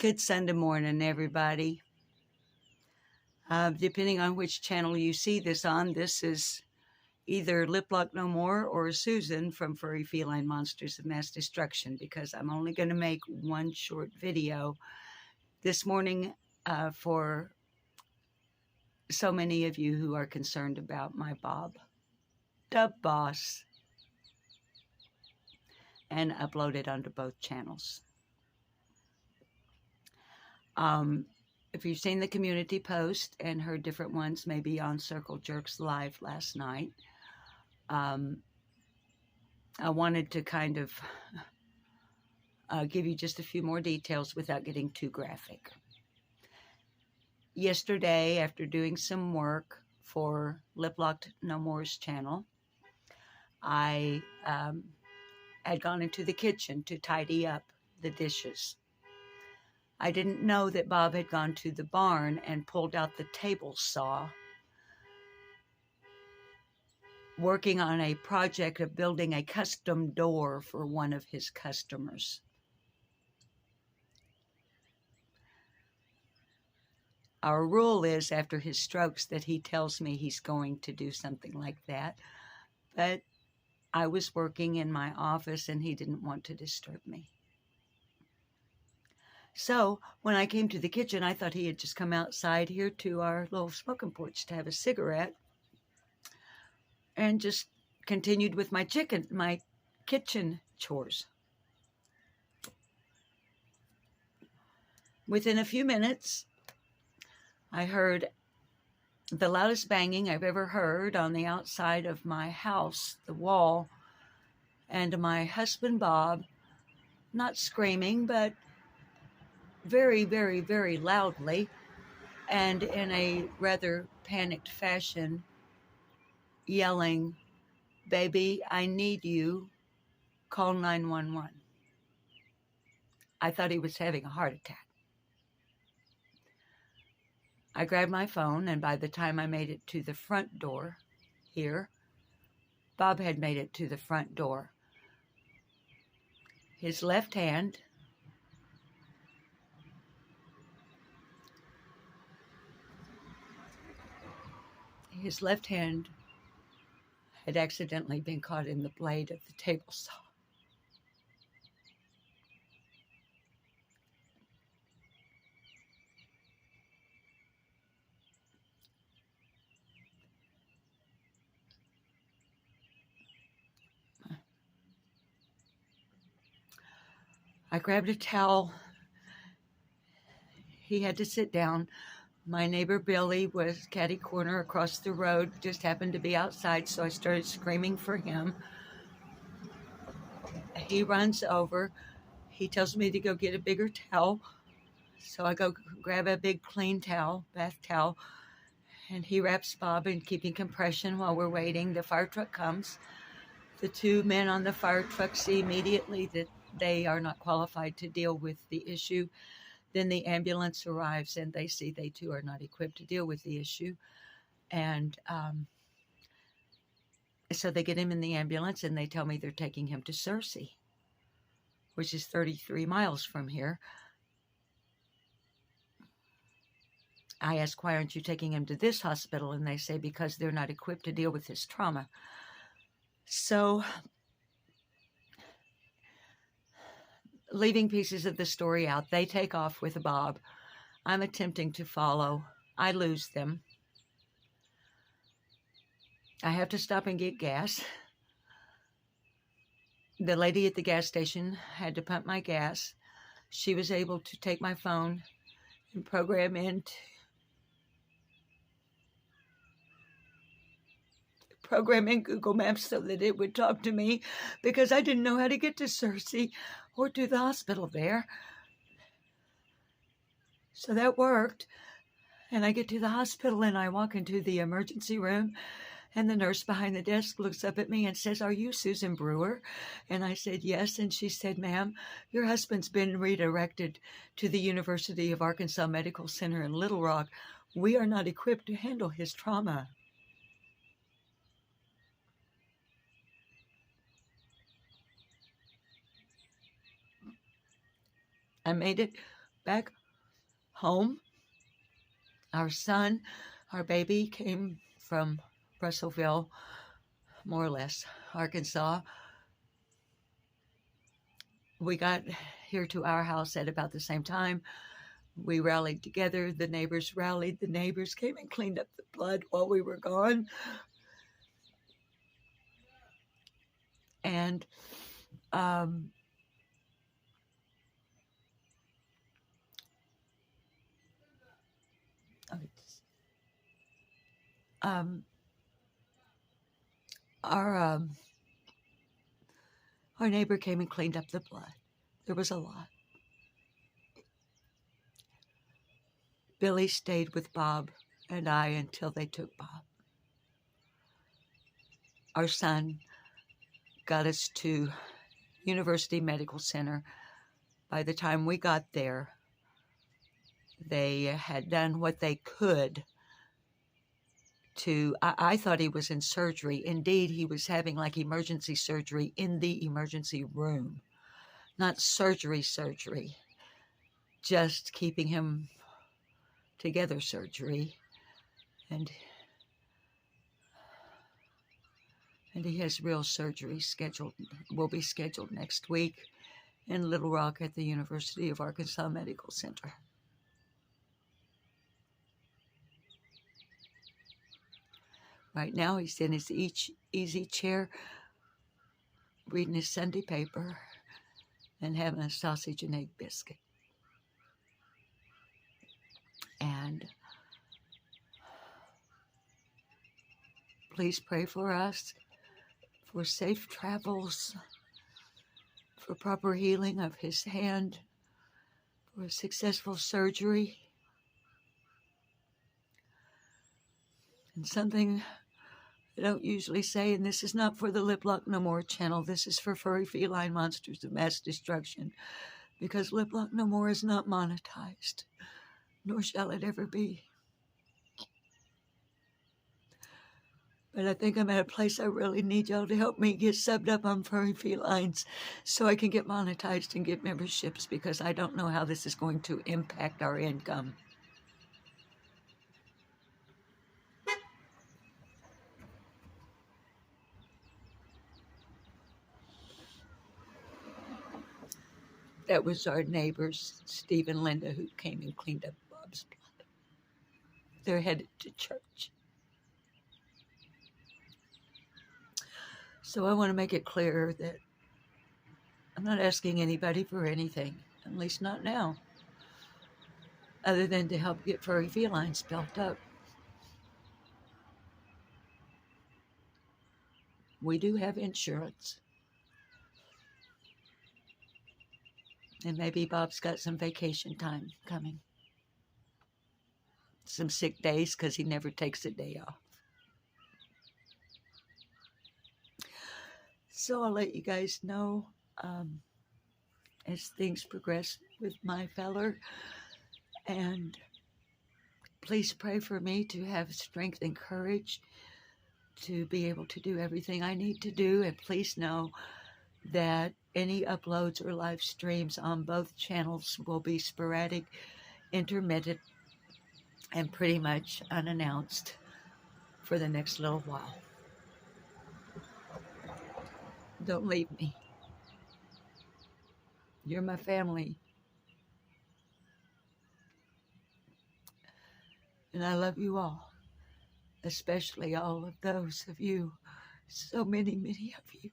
Good Sunday morning, everybody. Depending on which channel you see this on, this is either Lip Lock No More or Susan from Furry Feline Monsters of Mass Destruction, because I'm only going to make one short video this morning for so many of you who are concerned about my Bob, Dub Boss, and upload it onto both channels. If you've seen the community post and heard different ones, maybe on Circle Jerks Live last night, I wanted to kind of give you just a few more details without getting too graphic. Yesterday, after doing some work for Lip Lock No More's channel, I had gone into the kitchen to tidy up the dishes. I didn't know that Bob had gone to the barn and pulled out the table saw, working on a project of building a custom door for one of his customers. Our rule is after his strokes that he tells me he's going to do something like that, but I was working in my office and he didn't want to disturb me. So when I came to the kitchen, I thought he had just come outside here to our little smoking porch to have a cigarette and just continued with my kitchen chores. Within a few minutes, I heard the loudest banging I've ever heard on the outside of my house, the wall, and my husband Bob, not screaming, but very, very, very loudly and in a rather panicked fashion, yelling, "Baby, I need you. Call 911." I thought he was having a heart attack. I grabbed my phone, and by the time I made it to the front door here, Bob had made it to the front door. His left hand had accidentally been caught in the blade of the table saw. I grabbed a towel. He had to sit down. My neighbor Billy was catty corner across the road, just happened to be outside, so I started screaming for him. He runs over. He tells me to go get a bigger towel. So I go grab a big clean towel, bath towel, and he wraps Bob in keeping compression while we're waiting. The fire truck comes. The two men on the fire truck see immediately that they are not qualified to deal with the issue. Then the ambulance arrives and they see they too are not equipped to deal with the issue. And so they get him in the ambulance and they tell me they're taking him to Searcy, which is 33 miles from here. I ask, why aren't you taking him to this hospital? And they say, because they're not equipped to deal with his trauma. So, leaving pieces of the story out, they take off with Bob. I'm attempting to follow. I lose them. I have to stop and get gas. The lady at the gas station had to pump my gas. She was able to take my phone and program in Google Maps so that it would talk to me, because I didn't know how to get to Searcy or to the hospital there. So that worked. And I get to the hospital and I walk into the emergency room, and the nurse behind the desk looks up at me and says, "Are you Susan Brewer?" And I said, "Yes." And she said, "Ma'am, your husband's been redirected to the University of Arkansas Medical Center in Little Rock. We are not equipped to handle his trauma." I made it back home. Our son, our baby, came from Russellville, more or less, Arkansas. We got here to our house at about the same time. We rallied together. The neighbors rallied. The neighbors came and cleaned up the blood while we were gone. And our neighbor came and cleaned up the blood. There was a lot. Billy stayed with Bob and I until they took Bob. Our son got us to University Medical Center. By the time we got there, they had done what they could to, I thought he was in surgery. Indeed, he was having like emergency surgery in the emergency room. Not surgery, just keeping him together surgery. And he has real surgery scheduled, will be scheduled next week in Little Rock at the University of Arkansas Medical Center. Right now, he's in his easy chair, reading his Sunday paper and having a sausage and egg biscuit. And please pray for us, for safe travels, for proper healing of his hand, for a successful surgery. And something I don't usually say, and this is not for the Lip Lock No More channel, this is for Furry Feline Monsters of Mass Destruction, because Lip Lock No More is not monetized, nor shall it ever be. But I think I'm at a place I really need y'all to help me get subbed up on Furry Felines so I can get monetized and get memberships, because I don't know how this is going to impact our income. That was our neighbors, Steve and Linda, who came and cleaned up Bob's blood. They're headed to church. So I want to make it clear that I'm not asking anybody for anything, at least not now, other than to help get Furry Felines built up. We do have insurance. And maybe Bob's got some vacation time coming. Some sick days, because he never takes a day off. So I'll let you guys know as things progress with my feller. And please pray for me to have strength and courage to be able to do everything I need to do. And please know that any uploads or live streams on both channels will be sporadic, intermittent, and pretty much unannounced for the next little while. Don't leave me. You're my family. And I love you all, especially all of those of you, so many of you,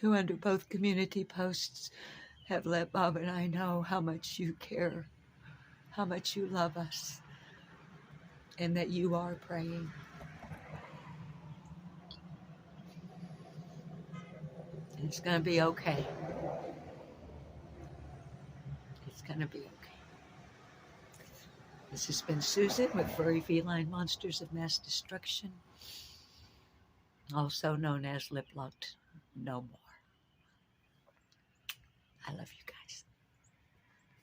who under both community posts have let Bob and I know how much you care, how much you love us, and that you are praying. It's going to be okay. It's going to be okay. This has been Susan with Furry Feline Monsters of Mass Destruction, also known as Lip Locked No More. I love you guys.